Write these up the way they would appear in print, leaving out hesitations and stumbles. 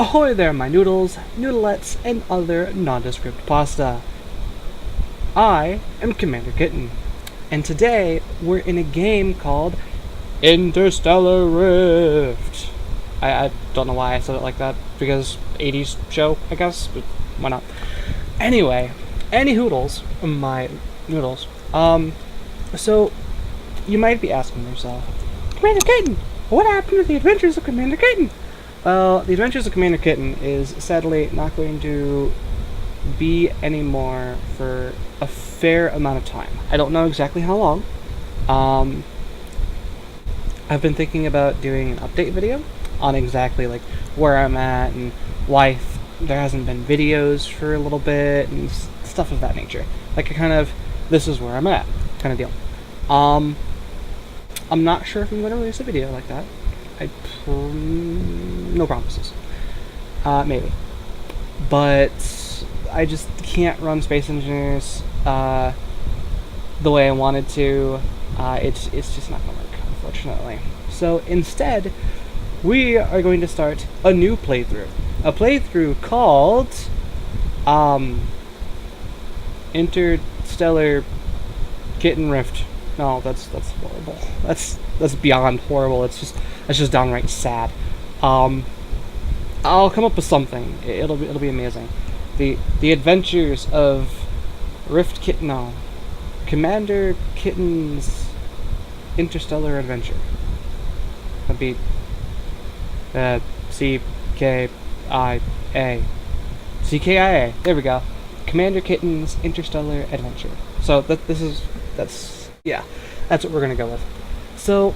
Ahoy there, my noodles, noodlettes, and other nondescript pasta. I am Commander Kitten, and today we're in a game called Interstellar Rift. I don't know why I said it like that, because 80s show, I guess, but why not? Anyway, any hoodles, my noodles. So you might be asking yourself, Commander Kitten, what happened to the Adventures of Commander Kitten? Well, the Adventures of Commander Kitten is sadly not going to be anymore for a fair amount of time. I don't know exactly how long. I've been thinking about doing an update video on exactly like where I'm at and why there hasn't been videos for a little bit and stuff of that nature. Like a kind of, this is where I'm at kind of deal. I'm not sure if I'm going to release a video like that. No promises. Maybe. But I just can't run Space Engineers the way I wanted to. It's just not going to work, unfortunately. So instead, we are going to start a new playthrough. A playthrough called Interstellar Kitten Rift. No, that's horrible. That's beyond horrible. That's just downright sad. I'll come up with something. It'll be amazing. The Adventures of Commander Kitten's Interstellar Adventure. That'd be CKIA. There we go. Commander Kitten's Interstellar Adventure. So that's what we're gonna go with. So,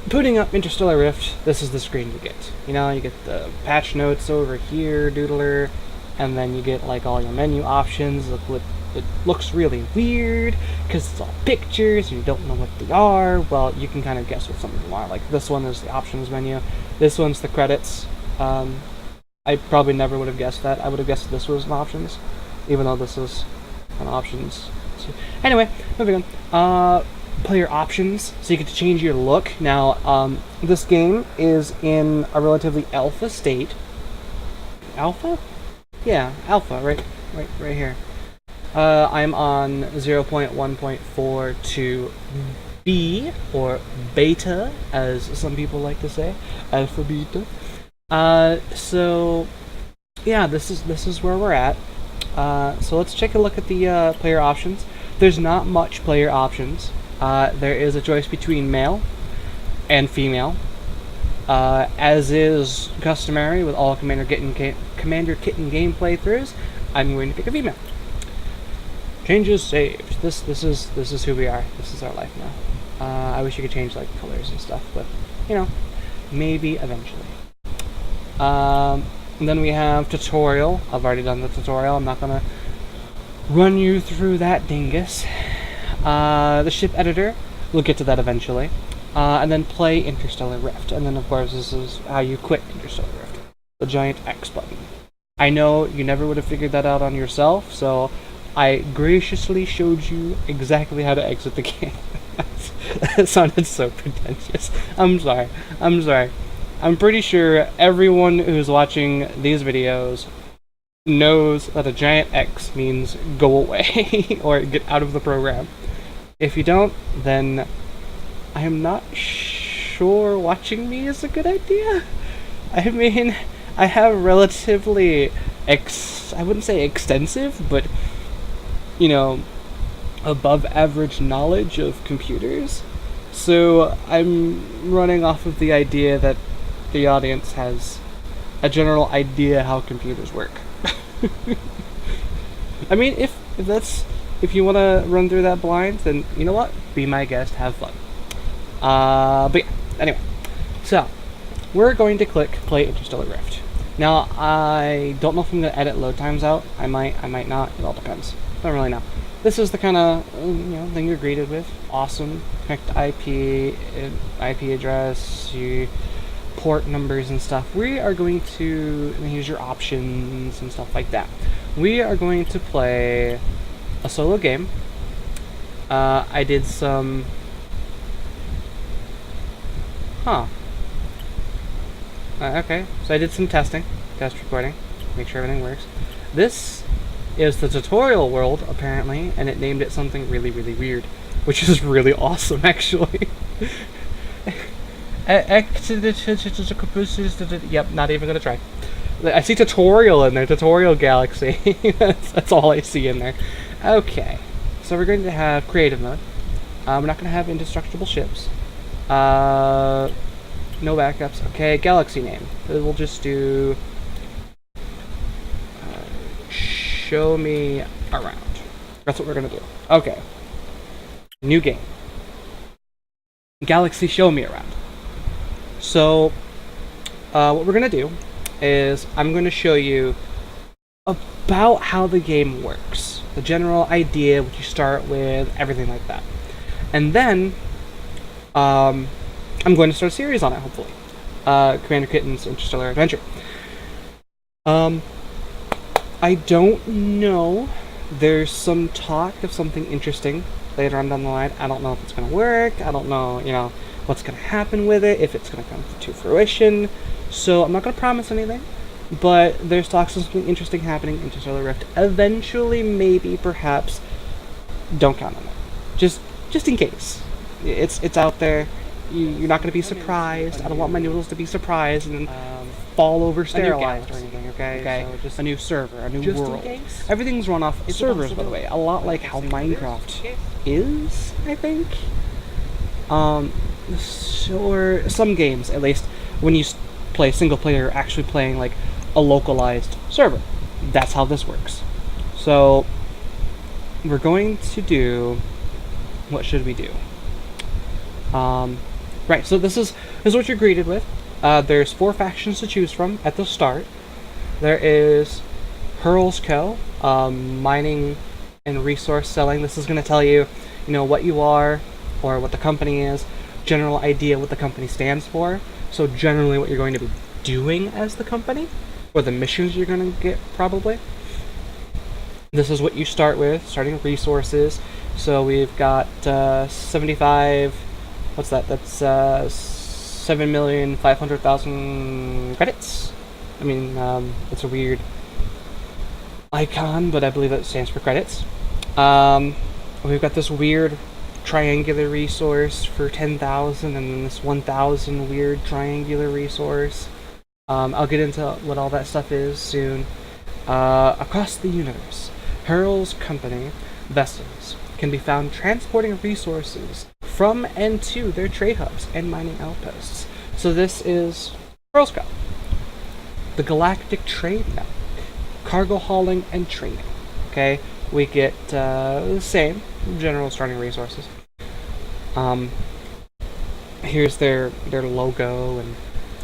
putting up Interstellar Rift, this is the screen you get. You know, you get the patch notes over here, doodler, and then you get like all your menu options. It looks really weird because it's all pictures and you don't know what they are. Well, you can kind of guess what some of them are. Like this one is the options menu. This one's the credits. I probably never would have guessed that. I would have guessed this was an options, even though this is an options. So, anyway, moving on. Player options, so you get to change your look. Now, this game is in a relatively alpha state. Alpha? Yeah, alpha, right here. I'm on 0.1.42b, or beta, as some people like to say, alpha beta. So yeah, this is where we're at. So let's take a look at the player options. There's not much player options. There is a choice between male and female, as is customary with all Commander Kitten game playthroughs. I'm going to pick a female. Changes saved. This is who we are. This is our life now. I wish you could change like colors and stuff, but you know, maybe eventually. And then we have tutorial. I've already done the tutorial. I'm not gonna run you through that dingus. The ship editor, we'll get to that eventually. And then play Interstellar Rift. And then, of course, this is how you quit Interstellar Rift. The giant X button. I know you never would have figured that out on yourself, so I graciously showed you exactly how to exit the game. That sounded so pretentious. I'm sorry. I'm pretty sure everyone who's watching these videos knows that a giant X means go away or get out of the program. If you don't, then I am not sure watching me is a good idea. I mean, I have relatively I wouldn't say extensive, but you know, above average knowledge of computers. So I'm running off of the idea that the audience has a general idea how computers work. I mean, if you want to run through that blind, then you know what? Be my guest, have fun. But yeah, anyway. So, we're going to click Play Interstellar Rift. Now, I don't know if I'm going to edit load times out. I might not. It all depends. Don't really know. This is the kind of thing you're greeted with. Awesome. Connect IP address, port numbers and stuff. We are going to use your options and stuff like that. We are going to play a solo game. I did some okay, so I did some testing. podcast recording. Make sure everything works. This is the tutorial world, apparently, and it named it something really, really weird, which is really awesome, actually. Yep, not even gonna try. I see tutorial in there, tutorial galaxy. that's all I see in there. Okay, so we're going to have creative mode. We're not going to have indestructible ships. No backups. Okay, galaxy name. We'll just do... show me around. That's what we're going to do. Okay. New game. Galaxy show me around. So, what we're going to do is I'm going to show you about how the game works. The general idea, what you start with, everything like that. And then, I'm going to start a series on it, hopefully. Commander Kitten's Interstellar Adventure. I don't know. There's some talk of something interesting later on down the line. I don't know if it's going to work. I don't know, what's going to happen with it, if it's going to come to fruition. So I'm not going to promise anything, but there's talks of something interesting happening in Interstellar Rift. Eventually, maybe, perhaps. Don't count on it. Just in case. It's out there. You're not going to be surprised. I don't want my noodles to be surprised and then fall over sterilized or anything, okay? So just a new server, a new world. Everything's run off servers, by the way. A lot like how Minecraft is, I think. Or some games, at least, when you play single player, you're actually playing like a localized server. That's how this works. So we're going to do... What should we do? Right, so this is what you're greeted with. There's 4 factions to choose from at the start. There is Hurls Co., mining and resource selling. This is going to tell you, what you are or what the company is, general idea what the company stands for. So generally what you're going to be doing as the company, or the missions you're going to get, probably. This is what you start with, starting resources. So we've got 75... What's that? That's 7,500,000 credits. I mean, it's a weird icon, but I believe that stands for credits. We've got this weird triangular resource for 10,000, and then this 1,000 weird triangular resource. I'll get into what all that stuff is soon. Across the universe, Hurl's company vessels can be found transporting resources from and to their trade hubs and mining outposts. So this is Hurl's Co., the Galactic Trade Network, cargo hauling and trading. Okay, we get the same general starting resources. Here's their logo, and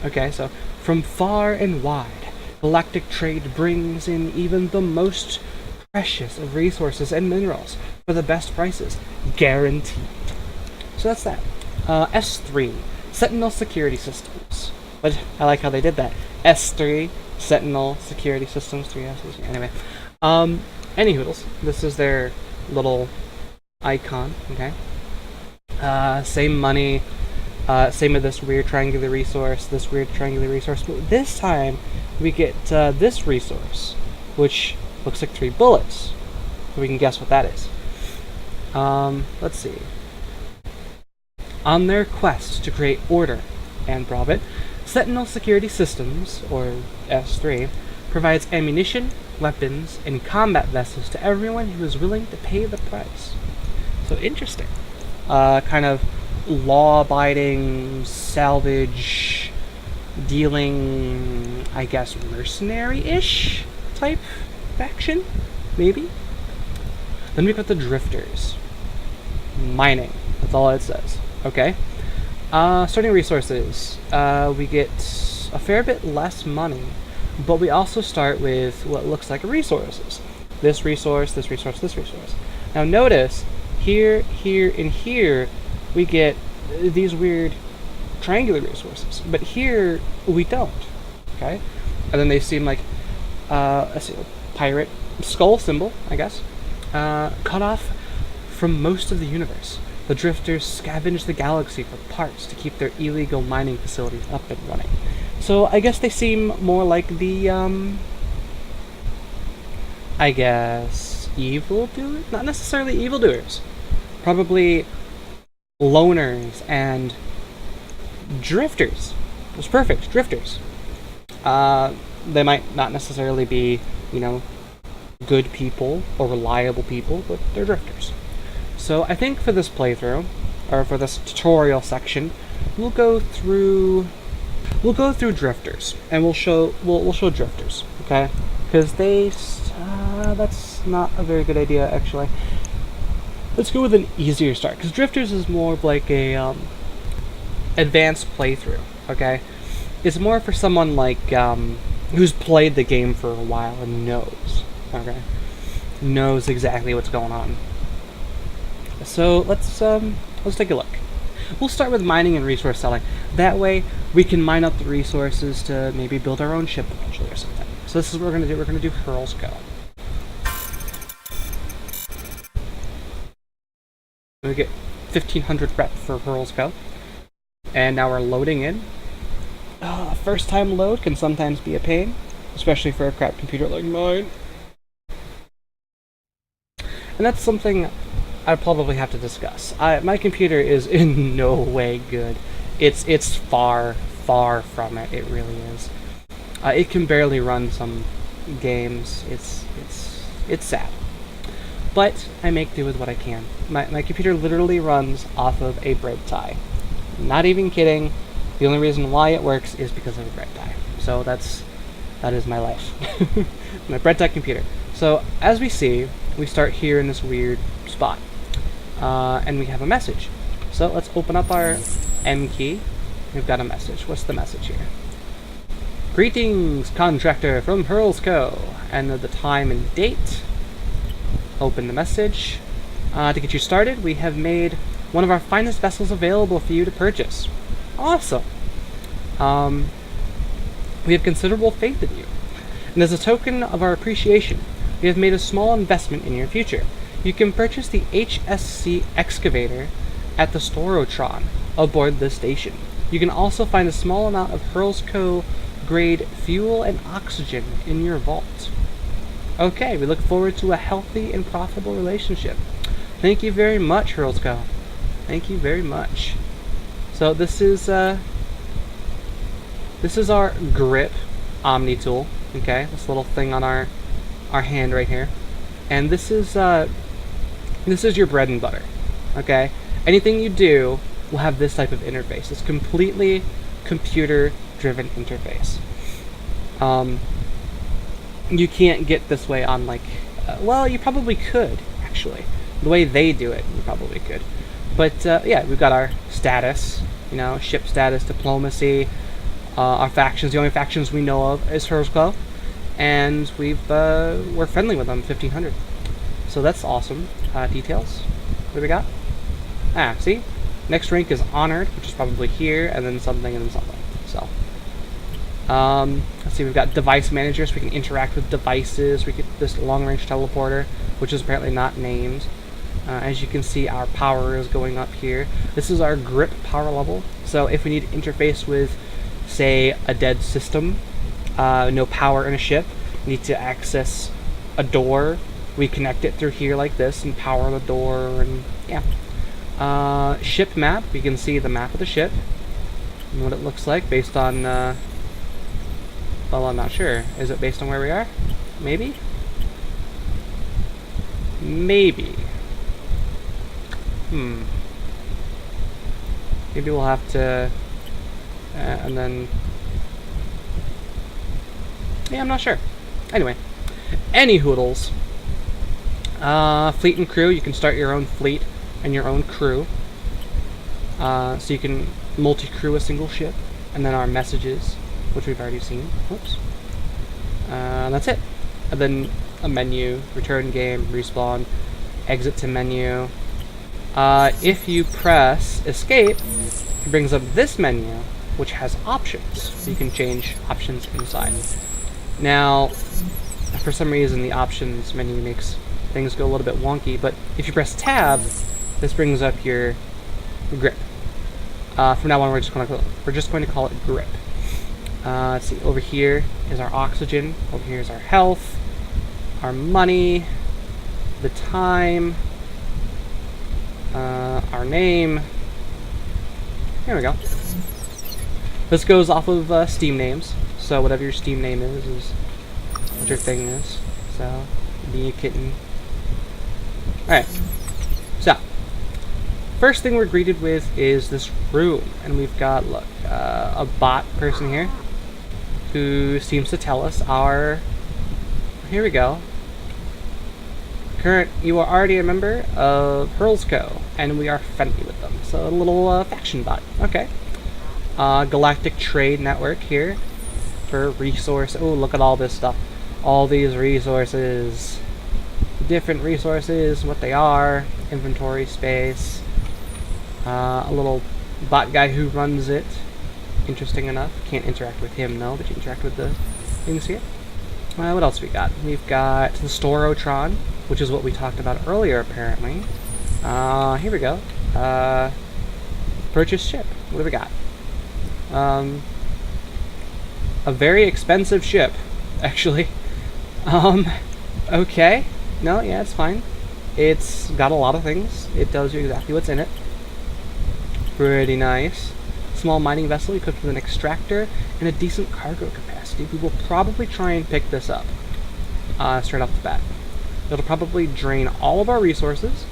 okay, so from far and wide, Galactic Trade brings in even the most precious of resources and minerals for the best prices, guaranteed. So that's that. S3, Sentinel Security Systems. But I like how they did that. S3, Sentinel Security Systems, 3 S's. Anyway. Anyhoodles, this is their little icon, okay? Same money, same with this weird triangular resource, but this time we get this resource, which looks like 3 bullets. So we can guess what that is. Let's see. On their quest to create order and profit, Sentinel Security Systems, or S3, provides ammunition, weapons, and combat vessels to everyone who is willing to pay the price. So interesting. Kind of law-abiding, salvage, dealing, I guess, mercenary-ish type faction, maybe? Then we've got the Drifters. Mining. That's all it says. Okay. Starting resources. We get a fair bit less money, but we also start with what looks like resources. This resource, this resource, this resource. Now notice, here, and here, we get these weird triangular resources, but here we don't. Okay? And then they seem like a pirate skull symbol, I guess, cut off from most of the universe. The Drifters scavenge the galaxy for parts to keep their illegal mining facilities up and running. So I guess they seem more like the, I guess, evildoers? Not necessarily evildoers. Probably loners and drifters. It's perfect, drifters. They might not necessarily be, you know, good people or reliable people, but they're drifters. So I think for this playthrough, or for this tutorial section, we'll go through drifters, and we'll show drifters, okay? Because that's not a very good idea actually. Let's go with an easier start, because drifters is more of like a advanced playthrough, okay? It's more for someone like who's played the game for a while and knows, okay? Knows exactly what's going on. So let's take a look. We'll start with mining and resource selling. That way we can mine up the resources to maybe build our own ship eventually or something. So this is what we're gonna do. We're gonna do Hurls Co. We get 1500 rep for Hurls Co. And now we're loading in. First time load can sometimes be a pain, especially for a crap computer like mine. And that's something I'd probably have to discuss. My computer is in no way good. It's far from it. It really is. It can barely run some games. It's sad. But I make do with what I can. My computer literally runs off of a bread tie. Not even kidding. The only reason why it works is because of a bread tie. So that is my life. My bread tie computer. So as we see, we start here in this weird spot. And we have a message. So let's open up our M key. We've got a message. What's the message here? Greetings, contractor from Hurls Co. And the time and date. Open the message. To get you started, we have made one of our finest vessels available for you to purchase. Awesome. We have considerable faith in you. And as a token of our appreciation, we have made a small investment in your future. You can purchase the HSC excavator at the Storrowtron aboard this station. You can also find a small amount of Hurls Co. grade fuel and oxygen in your vault. Okay, we look forward to a healthy and profitable relationship. Thank you very much, Hurls Co. Thank you very much. So this is our grip Omni tool. Okay, this little thing on our hand right here, and this is your bread and butter. Okay, anything you do will have this type of interface. It's completely computer-driven interface. You can't get this way on like, well, you probably could actually. The way they do it, you probably could. But yeah, we've got our status, you know, ship status, diplomacy, our factions. The only factions we know of is Hurls Co. And we're friendly with them, 1500. So that's awesome. Details. What do we got? See? Next rank is honored, which is probably here, and then something, and then something. So, let's see, we've got device managers. We can interact with devices. We get this long-range teleporter, which is apparently not named. As you can see, our power is going up here. This is our grip power level. So if we need to interface with, say, a dead system, no power in a ship, need to access a door, we connect it through here like this and power the door, and yeah. Ship map, we can see the map of the ship and what it looks like based on, well, I'm not sure. Is it based on where we are? Maybe? Maybe. Maybe we'll have to, and then, yeah, I'm not sure. Anyway, any hoodles. Fleet and crew, you can start your own fleet and your own crew. So you can multi-crew a single ship. And then our messages, which we've already seen. Whoops. That's it. And then a menu, return game, respawn, exit to menu. If you press escape, it brings up this menu, which has options. So you can change options inside. Now, for some reason, the options menu makes things go a little bit wonky, but if you press tab, this brings up your grip. From now on, we're just going to call it grip. Let's see, over here is our oxygen, over here is our health, our money, the time, our name. There we go. This goes off of Steam names, so whatever your Steam name is what your thing is. So, be a kitten. Alright, so, first thing we're greeted with is this room, and we've got, look, a bot person here who seems to tell us our, here we go, you are already a member of Hurls Co, and we are friendly with them. So a little faction bot. Okay. Galactic Trade Network here for resource. Oh, look at all this stuff. All these resources. Different resources, what they are, inventory space. A little bot guy who runs it. Interesting enough. Can't interact with him, though, but you interact with the things here. What else we got? We've got the Storrowtron, which is what we talked about earlier, apparently. Here we go. Purchase ship. What do we got? A very expensive ship, actually. Okay. No, yeah, it's fine. It's got a lot of things. It tells you exactly what's in it. Pretty nice. Small mining vessel equipped with an extractor and a decent cargo capacity. We will probably try and pick this up straight off the bat. It'll probably drain all of our resources.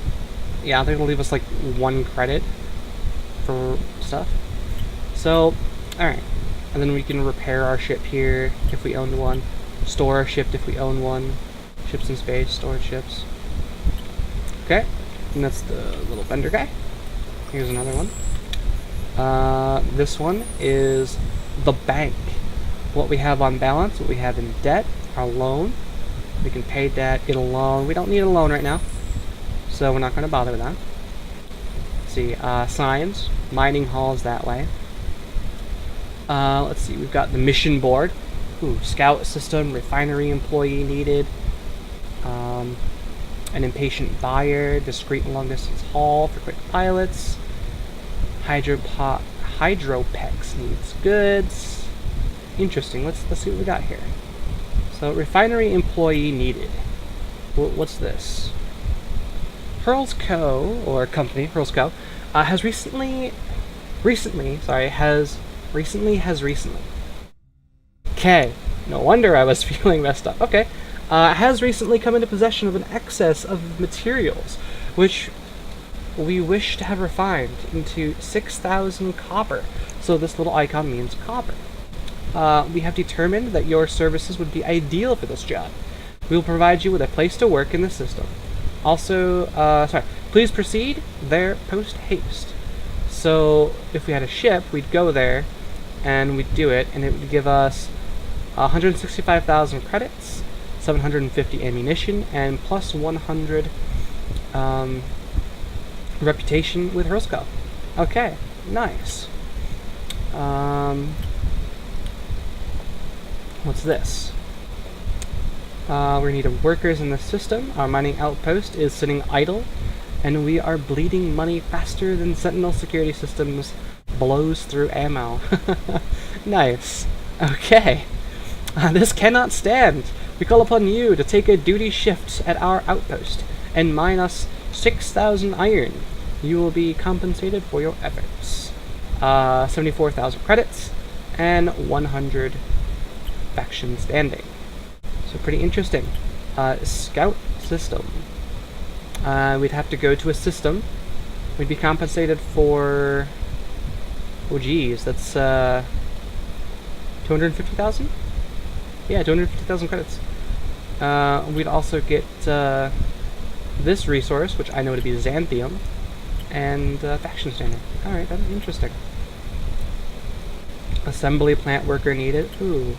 Yeah, I think it'll leave us like 1 credit for stuff. So, alright. And then we can repair our ship here if we own one. Store our ship if we own one. Ships in space, storage ships. Okay. And that's the little vendor guy. Here's another one. This one is the bank. What we have on balance, what we have in debt, our loan. We can pay debt, get a loan. We don't need a loan right now, so we're not going to bother with that. Let's see, signs, mining halls that way. Let's see, we've got the mission board. Ooh, scout system, refinery employee needed. An impatient buyer, discreet long distance haul for quick pilots. Hydropex needs goods. Interesting. Let's see what we got here. So refinery employee needed. What's this? Hurls Co. or company Hurls Co. Has recently. Okay. No wonder I was feeling messed up. Okay. Has recently come into possession of an excess of materials, which we wish to have refined into 6,000 copper. So this little icon means copper. We have determined that your services would be ideal for this job. We will provide you with a place to work in the system. Also, please proceed there post haste. So if we had a ship, we'd go there and we'd do it, and it would give us 165,000 credits, 750 ammunition, and plus 100 reputation with Hurls Co. Okay, nice. What's this? We need workers in the system. Our mining outpost is sitting idle, and we are bleeding money faster than Sentinel security systems blows through ammo. Nice. Okay. This cannot stand. We call upon you to take a duty shift at our outpost and mine us 6,000 iron. You will be compensated for your efforts. 74,000 credits and 100 faction standing. So pretty interesting. Scout system. We'd have to go to a system. We'd be compensated for... oh geez, that's 250,000? Yeah, 250,000 credits. We'd also get this resource, which I know to be Xanthium, and faction standing. Alright, that's interesting. Assembly plant worker needed. Ooh.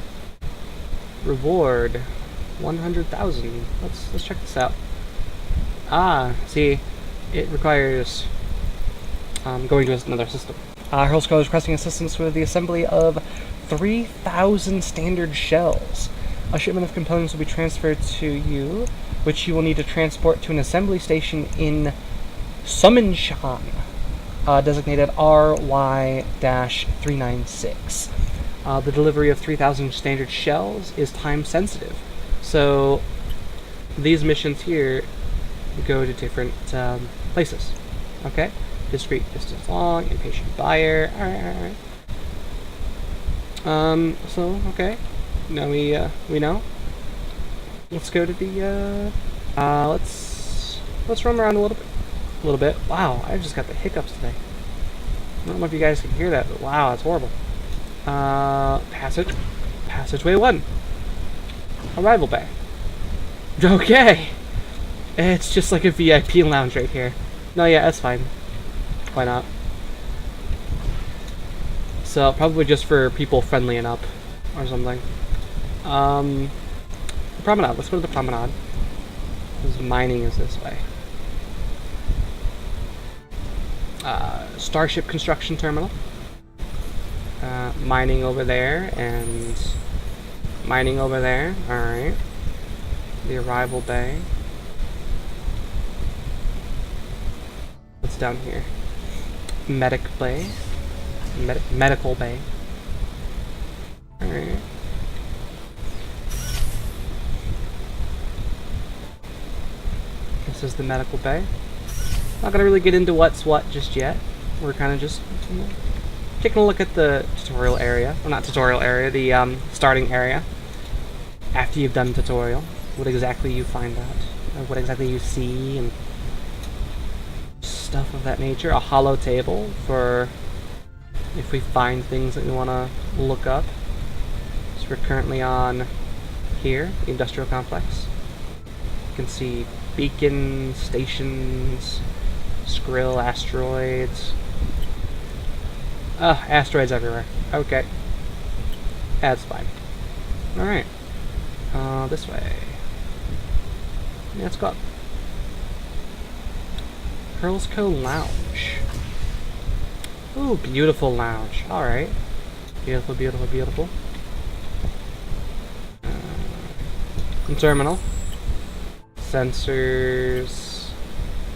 Reward 100,000. Let's check this out. See, it requires going to another system. Hurls Co is requesting assistance with the assembly of 3,000 standard shells. A shipment of components will be transferred to you, which you will need to transport to an assembly station in Summonshan, designated RY-396. The delivery of 3,000 standard shells is time sensitive. So these missions here go to different places. Okay? Discrete distance long, impatient buyer. Alright. So, okay. Now we know. Let's go to the, let's roam around a little bit. Wow, I just got the hiccups today. I don't know if you guys can hear that, but wow, that's horrible. Passageway 1. Arrival bay. Okay! It's just like a VIP lounge right here. No, yeah, that's fine. Why not? So, probably just for people friendly and up, or something. The promenade. Let's go to the promenade. Because mining is this way. Starship construction terminal. Mining over there, and mining over there. Alright. The arrival bay. What's down here? Medic bay. Medical bay. Alright. This is the medical bay. Not gonna really get into what's what just yet. We're kind of just taking a look at the tutorial area. Well, not tutorial area, the starting area. After you've done tutorial, what exactly you find out, what exactly you see, and stuff of that nature. A hollow table for if we find things that we want to look up. So we're currently on here, the industrial complex. You can see beacon stations, Skrill asteroids. Asteroids everywhere. Okay. That's fine. Alright. This way. Yeah, let's go up. Pearls Co. Lounge. Ooh, beautiful lounge. Alright. Beautiful, beautiful, beautiful. Terminal. Sensors.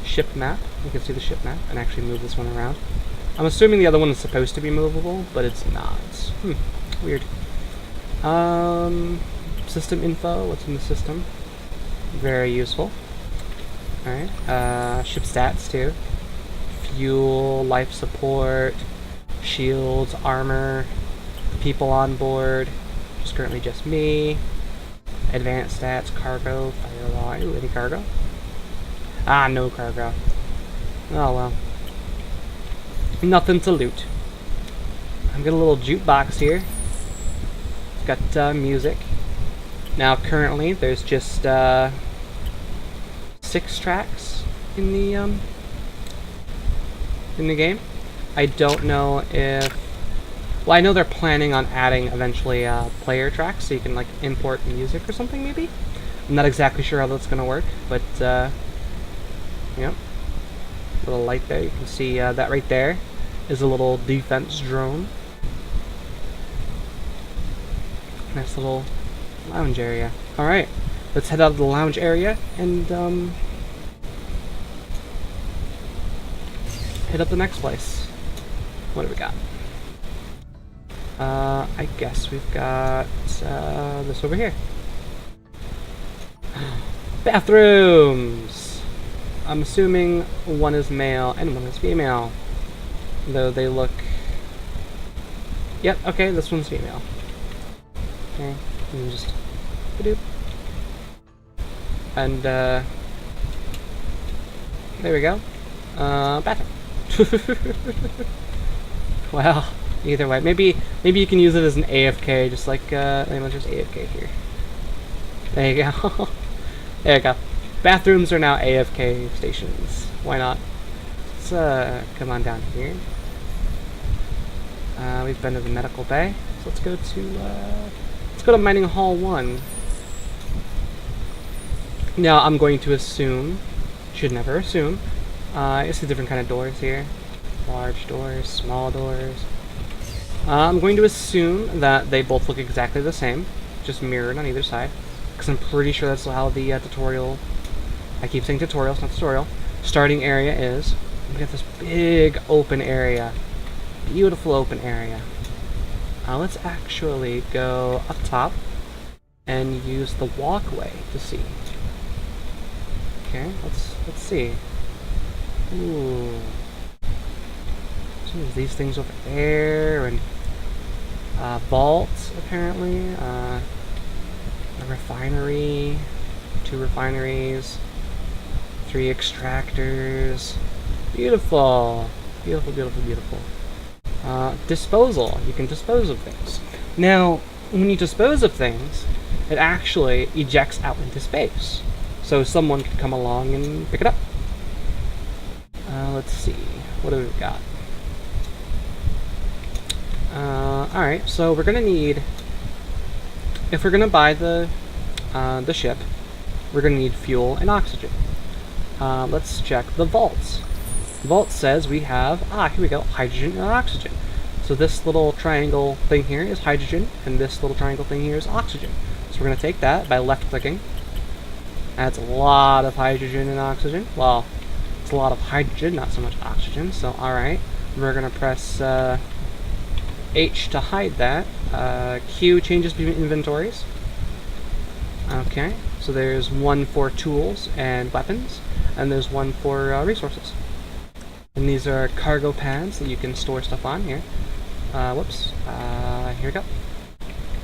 Ship map. You can see the ship map and actually move this one around. I'm assuming the other one is supposed to be movable, but it's not. Weird. System info. What's in the system? Very useful. Alright. Ship stats, too. Fuel, life support, shields, armor, people on board, which is currently just me. Advanced stats, cargo, firewall. Ooh, any cargo? Ah, no cargo. Oh well. Nothing to loot. I've got a little jukebox here. It's got music. Now currently there's just 6 tracks in the game. I don't know if... Well, I know they're planning on adding eventually player tracks, so you can like import music or something maybe. I'm not exactly sure how that's gonna work, but yep. Little light there. You can see that right there is a little defense drone. Nice little lounge area. Alright, let's head out of the lounge area and hit up the next place. What do we got? I guess we've got this over here. Bathrooms! I'm assuming one is male and one is female. Though they look... Yep, okay, this one's female. Okay, and just... Ba-doop. And, there we go. Bathroom. Well, either way. Maybe you can use it as an AFK, just like, let's just AFK here. There you go. There you go. Bathrooms are now AFK stations. Why not? Let's, come on down here. We've been to the medical bay. So let's go to Mining Hall 1. Now, I'm going to assume, should never assume, I see different kind of doors here. Large doors, small doors. I'm going to assume that they both look exactly the same, just mirrored on either side, because I'm pretty sure that's how the tutorial, I keep saying tutorial, it's not tutorial, starting area is. We got this big open area, beautiful open area. Let's actually go up top and use the walkway to see. Okay, let's see. Ooh. So there's these things over there, and vaults apparently. A refinery, 2 refineries, 3 extractors. Beautiful, beautiful, beautiful, beautiful. Disposal. You can dispose of things. Now, when you dispose of things, it actually ejects out into space. So someone could come along and pick it up. Let's see. What do we got? Alright, so we're gonna need... If we're gonna buy the ship, we're gonna need fuel and oxygen. Let's check the vaults. The vault says we have, here we go, hydrogen and oxygen. So this little triangle thing here is hydrogen, and this little triangle thing here is oxygen. So we're going to take that by left-clicking. That's a lot of hydrogen and oxygen. Well, it's a lot of hydrogen, not so much oxygen, so alright. We're going to press H to hide that. Q changes between inventories. Okay, so there's one for tools and weapons, and there's one for resources. And these are cargo pads that you can store stuff on here. Whoops. Here we go.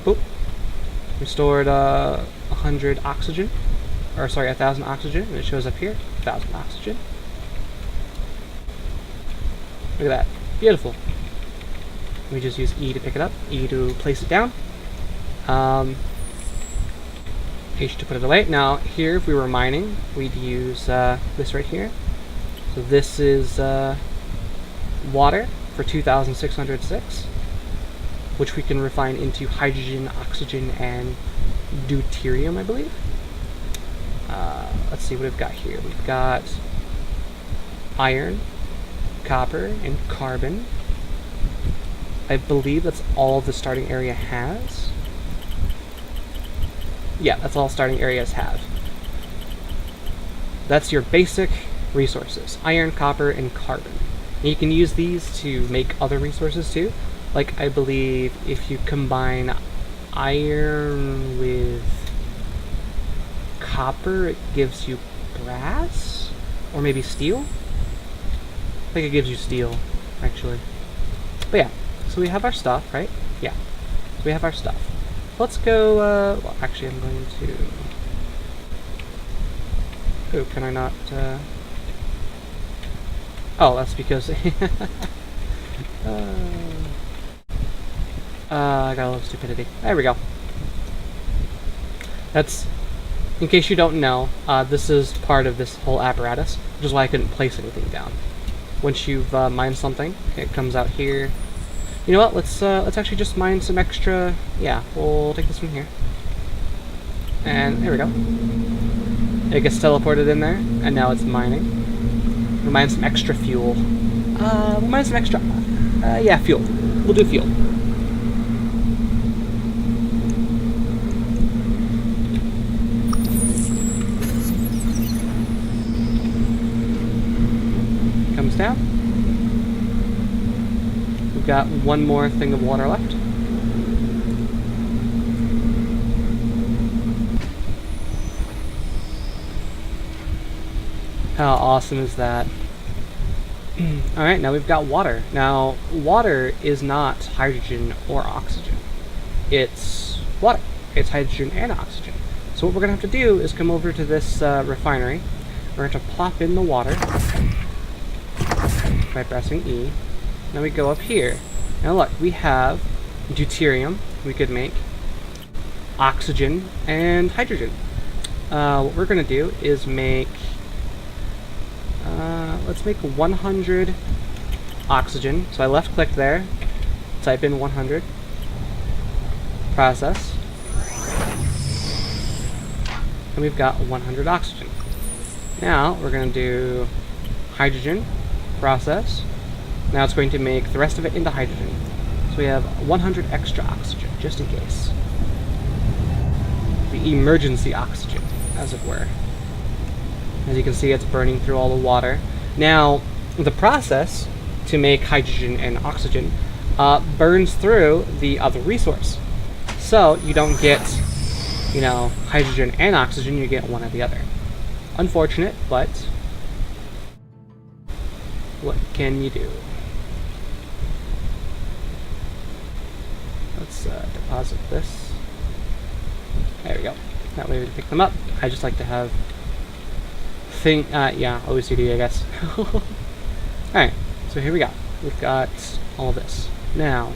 Boop. We stored 100 oxygen. Or sorry, 1,000 oxygen. And it shows up here. 1,000 oxygen. Look at that. Beautiful. We just use E to pick it up. E to place it down. H to put it away. Now, here, if we were mining, we'd use this right here. So this is water for 2,606, which we can refine into hydrogen, oxygen, and deuterium, I believe. Let's see what we've got here. We've got iron, copper, and carbon. I believe that's all the starting area has. Yeah, that's all starting areas have. That's your basic resources: iron, copper, and carbon. And you can use these to make other resources too. Like, I believe if you combine iron with copper, it gives you brass? Or maybe steel? I think it gives you steel, actually. But yeah, so we have our stuff, right? Yeah, so we have our stuff. Let's go, well, actually I'm going to... Oh, can I not, Oh, that's because... I got a little stupidity. There we go. That's... In case you don't know, this is part of this whole apparatus, which is why I couldn't place anything down. Once you've mined something, it comes out here. You know what? Let's actually just mine some extra... Yeah, we'll take this one here. And there we go. It gets teleported in there, and now it's mining. We'll mine some extra fuel. We'll mine some extra... yeah, fuel. We'll do fuel. Comes down. We've got one more thing of water left. How awesome is that? Alright, now we've got water. Now, water is not hydrogen or oxygen. It's water. It's hydrogen and oxygen. So what we're going to have to do is come over to this refinery. We're going to plop in the water by pressing E. Now we go up here. Now look, we have deuterium. We could make oxygen and hydrogen. What we're going to do is make... let's make 100 oxygen. So I left click there, type in 100, process, and we've got 100 oxygen. Now we're going to do hydrogen, process. Now it's going to make the rest of it into hydrogen. So we have 100 extra oxygen, just in case. The emergency oxygen, as it were. As you can see, it's burning through all the water. Now, the process to make hydrogen and oxygen burns through the other resource. So you don't get, you know, hydrogen and oxygen, you get one or the other. Unfortunate, but what can you do? Let's deposit this. There we go. That way we can pick them up. I just like to have yeah, OCD, I guess. Alright, so here we go. We've got all this. Now,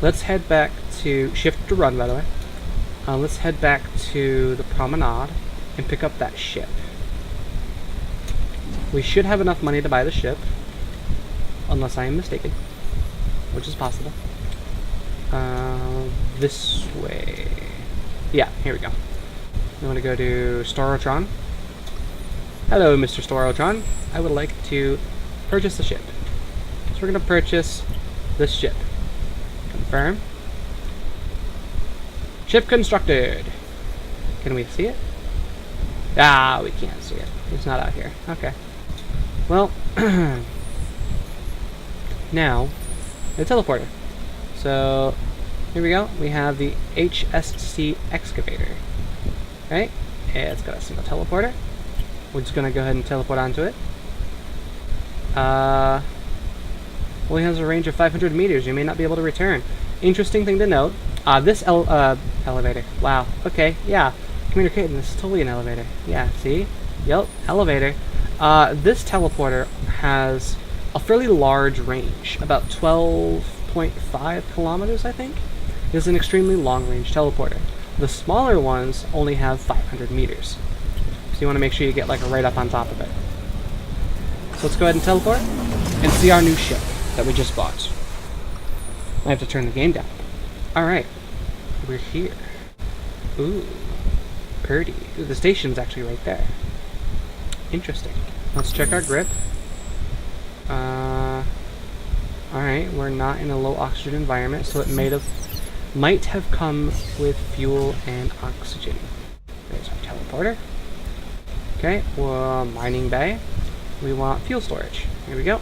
let's head back to, shift to run, by the way. Let's head back to the promenade and pick up that ship. We should have enough money to buy the ship, unless I am mistaken, which is possible. This way. Yeah, here we go. I'm going to go to Storrowtron. Hello, Mr. Storrowtron. I would like to purchase the ship. So we're going to purchase this ship. Confirm. Ship constructed. Can we see it? Ah, we can't see it. It's not out here. Okay. Well, now, the teleporter. So, here we go. We have the HSC excavator. Okay, it's got a single teleporter. We're just going to go ahead and teleport onto it. Only has a range of 500 meters. You may not be able to return. Interesting thing to note. This elevator. Wow. Okay, yeah. Commander Kitten, this is totally an elevator. Yeah, see? Yep, elevator. This teleporter has a fairly large range. About 12.5 kilometers, I think. It is an extremely long-range teleporter. The smaller ones only have 500 meters. So you want to make sure you get like right up on top of it. So let's go ahead and teleport and see our new ship that we just bought. I have to turn the game down. Alright. We're here. Ooh. Pretty. Ooh, the station's actually right there. Interesting. Let's check our grip. Alright, we're not in a low oxygen environment, so it might have come with fuel and oxygen. There's our teleporter. Okay, well, mining bay. We want fuel storage. Here we go.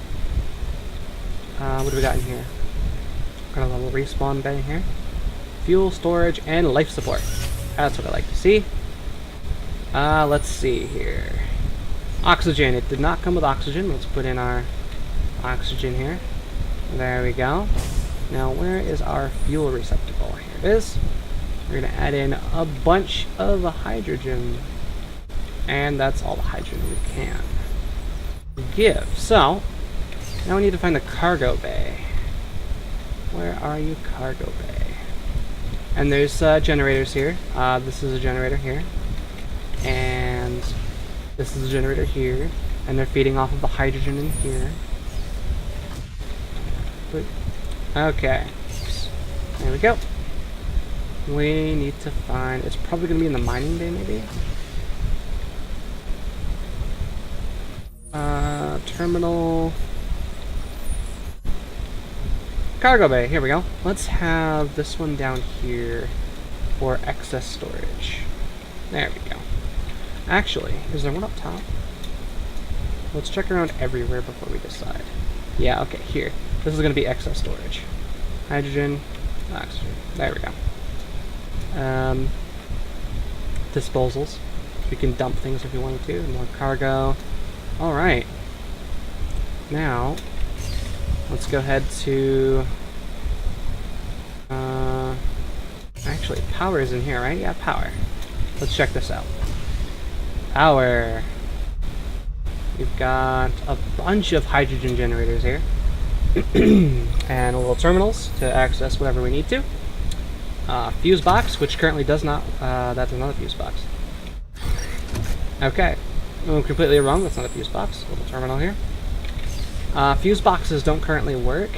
What do we got in here? Got a little respawn bay here. Fuel storage and life support. That's what I like to see. Let's see here. Oxygen. It did not come with oxygen. Let's put in our oxygen here. There we go. Now, where is our fuel receptacle? Here it is. We're going to add in a bunch of hydrogen. And that's all the hydrogen we can give. So, now we need to find the cargo bay. Where are you, cargo bay? And there's generators here. This is a generator here. And this is a generator here. And they're feeding off of the hydrogen in here. Okay. There we go. We need to find... It's probably going to be in the mining bay, maybe? Terminal... Cargo bay. Here we go. Let's have this one down here for excess storage. There we go. Actually, is there one up top? Let's check around everywhere before we decide. Yeah, okay, here. This is going to be excess storage. Hydrogen, oxygen. There we go. Disposals. You can dump things if you wanted to. More cargo. Alright. Now, let's go ahead to... actually, power is in here, right? Yeah, power. Let's check this out. Power. We've got a bunch of hydrogen generators here. And little terminals to access whatever we need to. Fuse box, which currently does not... that's another fuse box. Okay. I'm completely wrong. That's not a fuse box. Little terminal here. Fuse boxes don't currently work,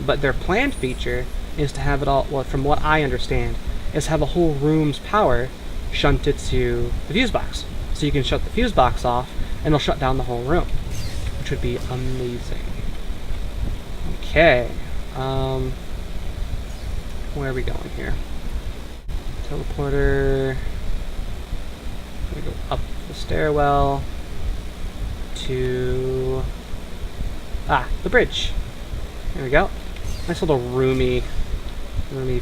but their planned feature is to have it all... Well, from what I understand, is have a whole room's power shunted to the fuse box. So you can shut the fuse box off, and it'll shut down the whole room, which would be amazing. Okay. Where are we going here? Teleporter. We go up the stairwell to the bridge. There we go. Nice little roomy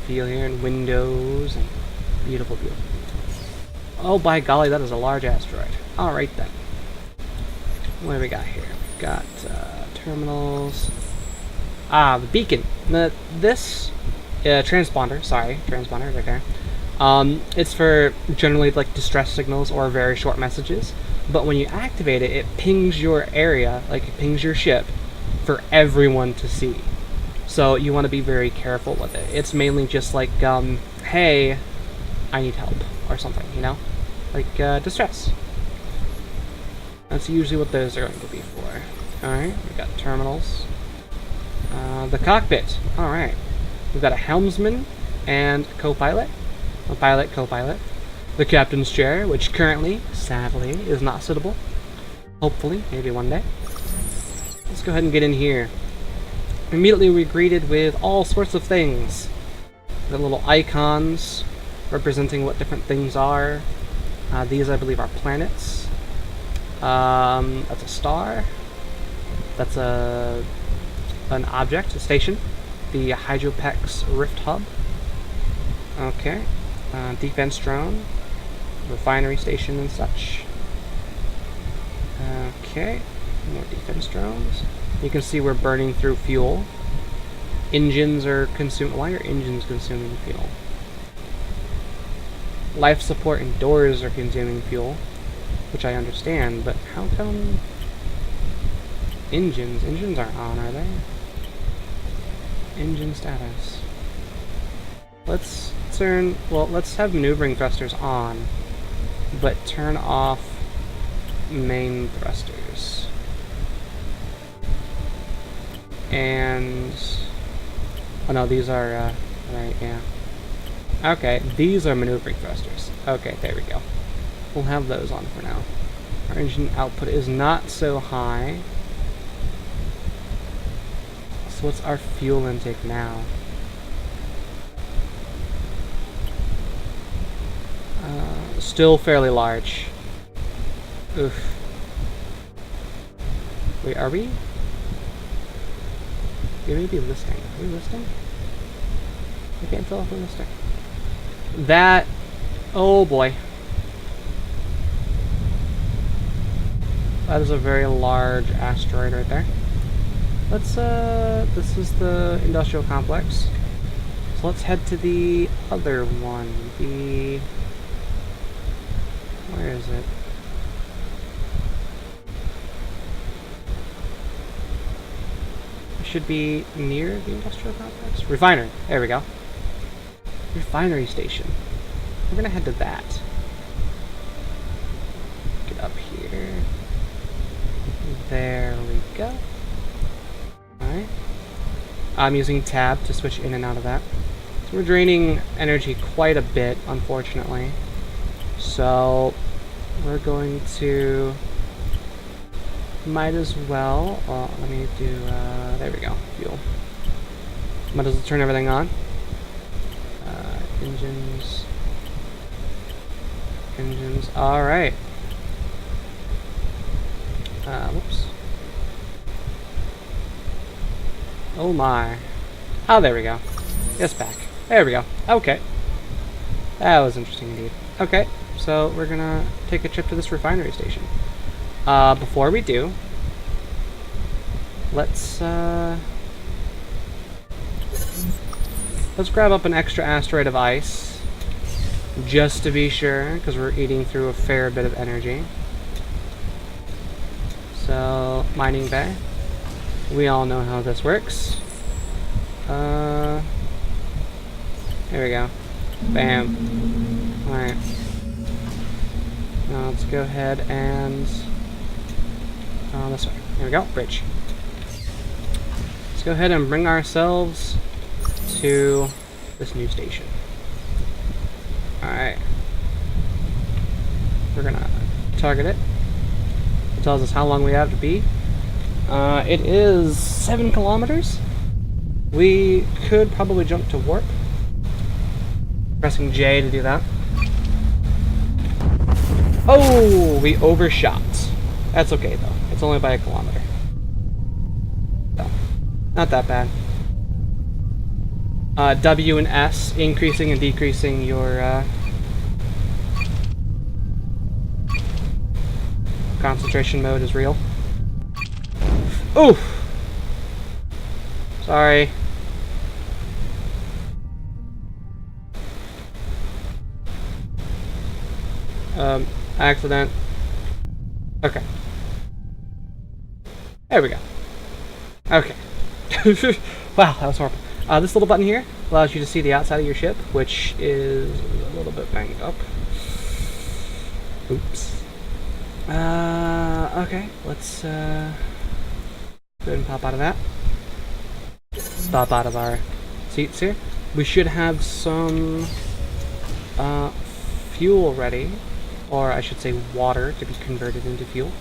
feel here, and windows, and beautiful, beautiful. Oh, by golly, that is a large asteroid. Alright then. What do we got here? We've got terminals. Ah, the beacon. This transponder, transponder right there. It's for generally like distress signals or very short messages. But when you activate it, it pings your area, like it pings your ship, for everyone to see. So you want to be very careful with it. It's mainly just like, hey, I need help, or something, you know? Like, distress. That's usually what those are going to be for. Alright, we've got terminals. The cockpit. Alright. We've got a helmsman and co-pilot. A pilot, co-pilot. The captain's chair, which currently, sadly, is not suitable. Hopefully, maybe one day. Let's go ahead and get in here. Immediately we're greeted with all sorts of things. The little icons representing what different things are. These, I believe, are planets. That's a star. That's an object, a station. The Hydropex Rift Hub. Okay. Defense drone. Refinery station and such. Okay. More defense drones. You can see we're burning through fuel. Engines are consuming. Why are engines consuming fuel? Life support and doors are consuming fuel, which I understand, but how come engines? Engines aren't on, are they? Engine status. Let's have maneuvering thrusters on, but turn off main thrusters. And oh no, these are right, yeah. Okay, these are maneuvering thrusters. Okay, there we go. We'll have those on for now. Our engine output is not so high. So what's our fuel intake now? Still fairly large. Oof. Wait, are we? We may be listing. Are we listing? I can't tell if we're listing. That... oh boy. That is a very large asteroid right there. Let's, this is the industrial complex. So let's head to the other one. The... where is it? It should be near the industrial complex. Refinery. There we go. Refinery station. We're gonna head to that. Get up here. There we go. Alright. I'm using tab to switch in and out of that. So we're draining energy quite a bit, unfortunately. So we're going to... might as well... let me do... there we go. Fuel. Might as well turn everything on. Engines. Engines. Alright. Whoops. Oh my. Oh, there we go. Yes, back. There we go. Okay. That was interesting indeed. Okay, so we're gonna take a trip to this refinery station. Before we do, let's grab up an extra asteroid of ice, just to be sure, because we're eating through a fair bit of energy. So, mining bay. We all know how this works. There we go. Bam. Alright. Now let's go ahead and... this way. There we go. Bridge. Let's go ahead and bring ourselves to this new station. Alright. We're gonna target it. It tells us how long we have to be. It is 7 kilometers. We could probably jump to warp. Pressing J to do that. Oh, we overshot. That's okay though. It's only by 1 kilometer. So, not that bad. W and S, increasing and decreasing your concentration mode is real. Ooh! Sorry. Accident. Okay. There we go. Okay. Wow, that was horrible. This little button here allows you to see the outside of your ship, which is a little bit banged up. Oops. Okay, let's go ahead and pop out of that. Pop out of our seats here. We should have some fuel ready, or I should say water to be converted into fuel,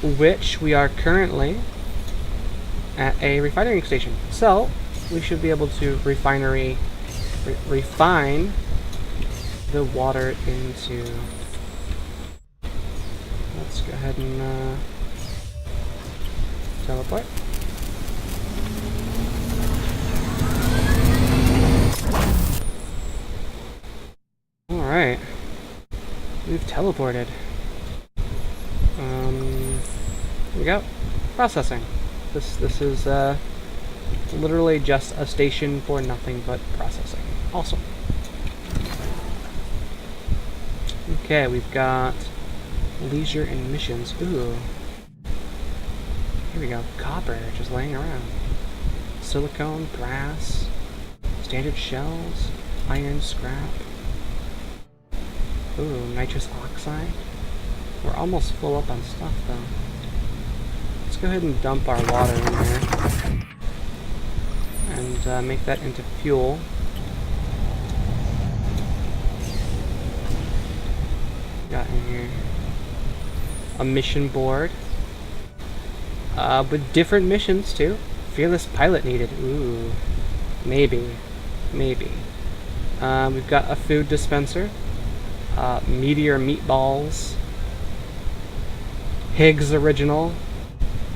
which we are currently at a refinery station. So we should be able to refine the water into. Let's go ahead and teleport. Alright. We've teleported. Here we go. Processing. This is literally just a station for nothing but processing. Awesome. Okay, we've got leisure and missions. Ooh. Here we go. Copper just laying around. Silicone, brass, standard shells, iron scrap. Ooh, nitrous oxide. We're almost full up on stuff though. Let's go ahead and dump our water in there and make that into fuel. Got in here a mission board with different missions too. Fearless pilot needed. Ooh, maybe. We've got a food dispenser, meteor meatballs, Higgs original,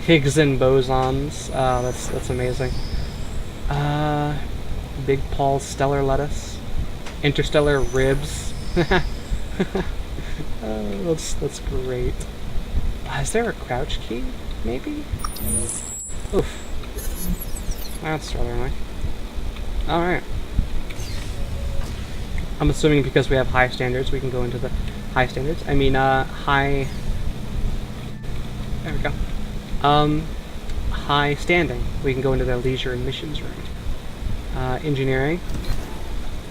Higgs and bosons. That's amazing. Big Paul's stellar lettuce, interstellar ribs. That's great. Is there a crouch key? Maybe? Oof. That's rather annoying. Alright. I'm assuming because we have high standards, we can go into the high standards. I mean, high... There we go. High standing. We can go into the leisure and missions room. Engineering.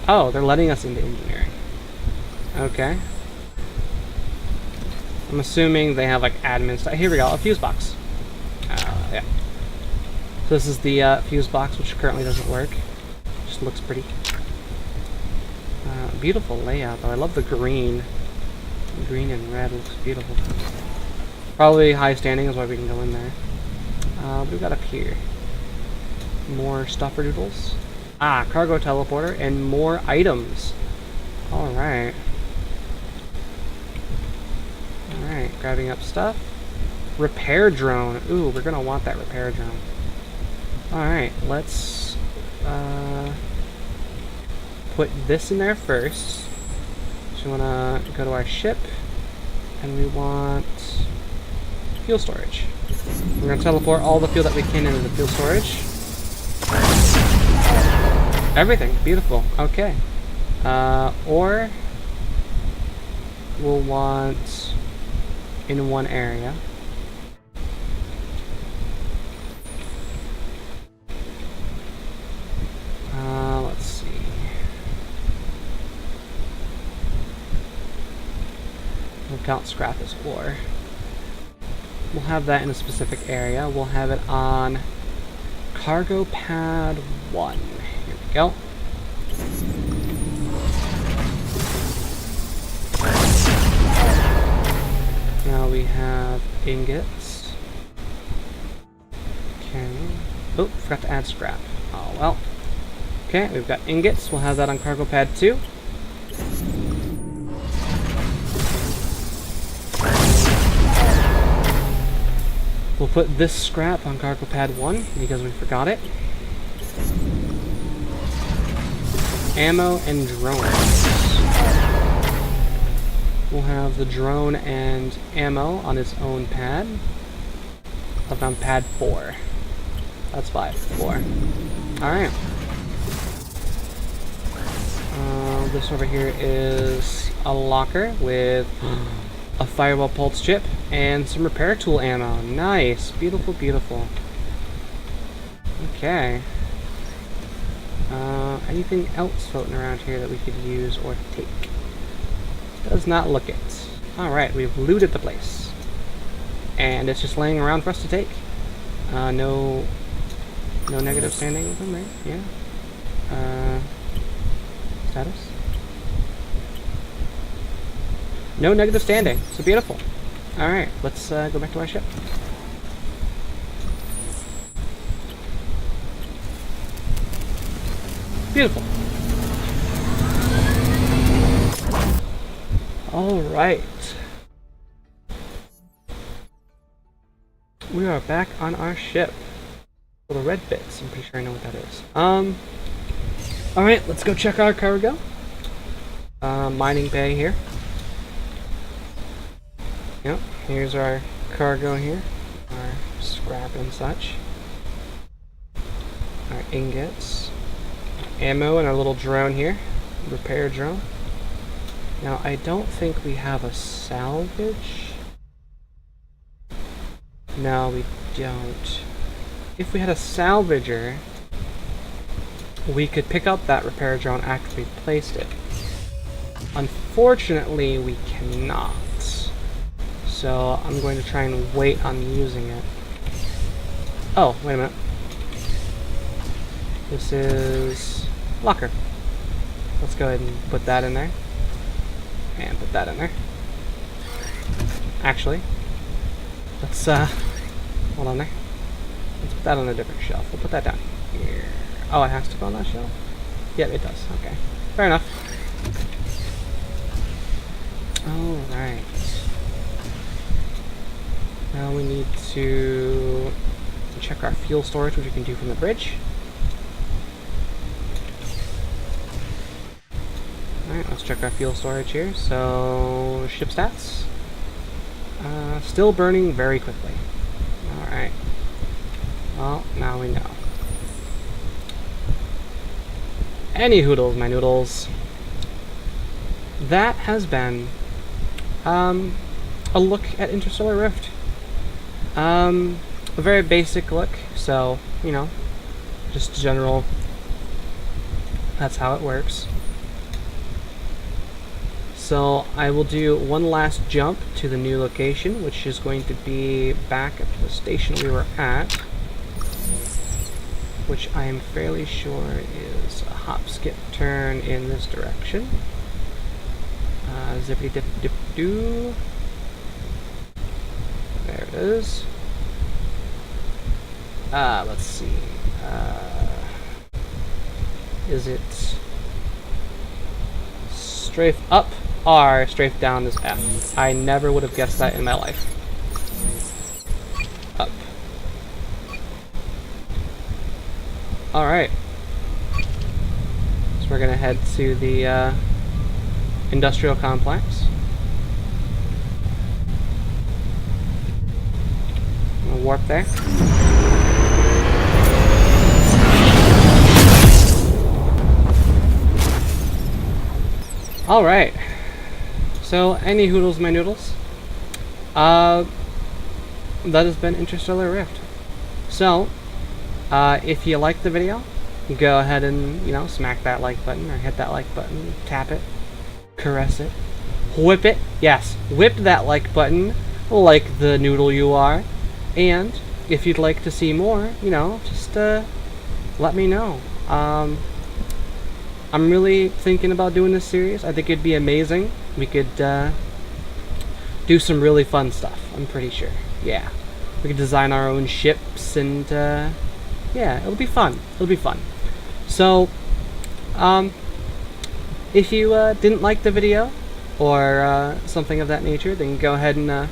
Oh, they're letting us into engineering. Okay. I'm assuming they have like admin stuff. Here we go, a fuse box. Yeah. So this is the fuse box, which currently doesn't work. Just looks pretty. Beautiful layout, though. I love the green. Green and red looks beautiful. Probably high standing is why we can go in there. What do we got up here? More stuffer doodles. Ah, cargo teleporter and more items. Alright. Alright, grabbing up stuff. Repair drone. Ooh, we're gonna want that repair drone. Alright, let's put this in there first. So we wanna go to our ship and we want fuel storage. We're gonna teleport all the fuel that we can into the fuel storage. Everything, beautiful. Okay. Or we'll want in one area. Let's see. We'll count scrap as ore. We'll have that in a specific area. We'll have it on cargo pad 1. Here we go. Now we have ingots. Okay. Oh, forgot to add scrap. Oh well. Okay, we've got ingots. We'll have that on cargo pad 2. We'll put this scrap on cargo pad 1 because we forgot it. ammo and drones. We'll have the drone and ammo on its own pad. Up on pad 4. That's 5. 4. Alright. This over here is a locker with a fireball pulse chip and some repair tool ammo. Nice. Beautiful, beautiful. Okay. Anything else floating around here that we could use or take? Does not look it. Alright, we've looted the place. And it's just laying around for us to take. No negative standing with them, right? Yeah. Status? No negative standing. So beautiful. Alright, let's go back to our ship. Beautiful. Alright. We are back on our ship. For the red bits, I'm pretty sure I know what that is. Alright, let's go check our cargo. Mining bay here. Yep, here's our cargo here. Our scrap and such. Our ingots. Ammo and our little drone here. Repair drone. Now, I don't think we have a salvage. No, we don't. If we had a salvager, we could pick up that repair drone after we placed it. Unfortunately, we cannot. So I'm going to try and wait on using it. Oh, wait a minute. This is locker. Let's go ahead and put that in there. And put that in there. Actually, let's hold on there. Let's put that on a different shelf. We'll put that down here. Oh, it has to go on that shelf? Yeah, it does. Okay. Fair enough. Alright. Now we need to check our fuel storage, which we can do from the bridge. Alright, let's check our fuel storage here. So, ship stats. Still burning very quickly. Alright. Well, now we know. Any hoodles, my noodles. That has been a look at Interstellar Rift. A very basic look, so, you know, just general, that's how it works. So I will do one last jump to the new location, which is going to be back at the station we were at, which I am fairly sure is a hop, skip, turn in this direction. Zippity dip dip doo. There it is. Let's see. Is it strafe up R, strafe down is F? I never would have guessed that in my life. Up. Alright. So we're gonna head to the industrial complex. I'm gonna warp there. Alright. So, any hoodles, my noodles. That has been Interstellar Rift. So, if you liked the video, go ahead and, you know, smack that like button, or hit that like button, tap it, caress it, whip it. Yes, whip that like button, like the noodle you are. And if you'd like to see more, you know, just let me know. I'm really thinking about doing this series. I think it'd be amazing. We could do some really fun stuff, I'm pretty sure. Yeah. We could design our own ships and yeah, it'll be fun. It'll be fun. So, if you didn't like the video or something of that nature, then go ahead and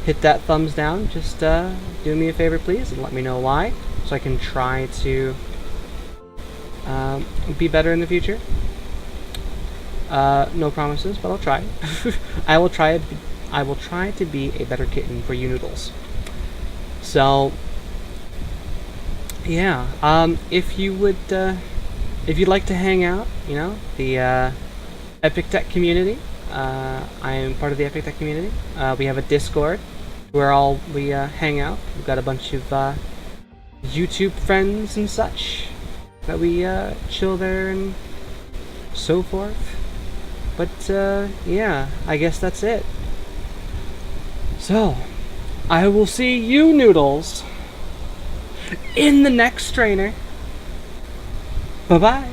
hit that thumbs down. Just do me a favor, please, and let me know why, so I can try to be better in the future. No promises, but I'll try. I will try it. I will try to be a better kitten for you noodles. So, yeah. If you would, if you'd like to hang out, you know, the Epic Tech community. I am part of the Epic Tech community. We have a Discord where we hang out. We've got a bunch of YouTube friends and such that we chill there and so forth. But yeah, I guess that's it. So, I will see you noodles in the next trainer. Bye bye.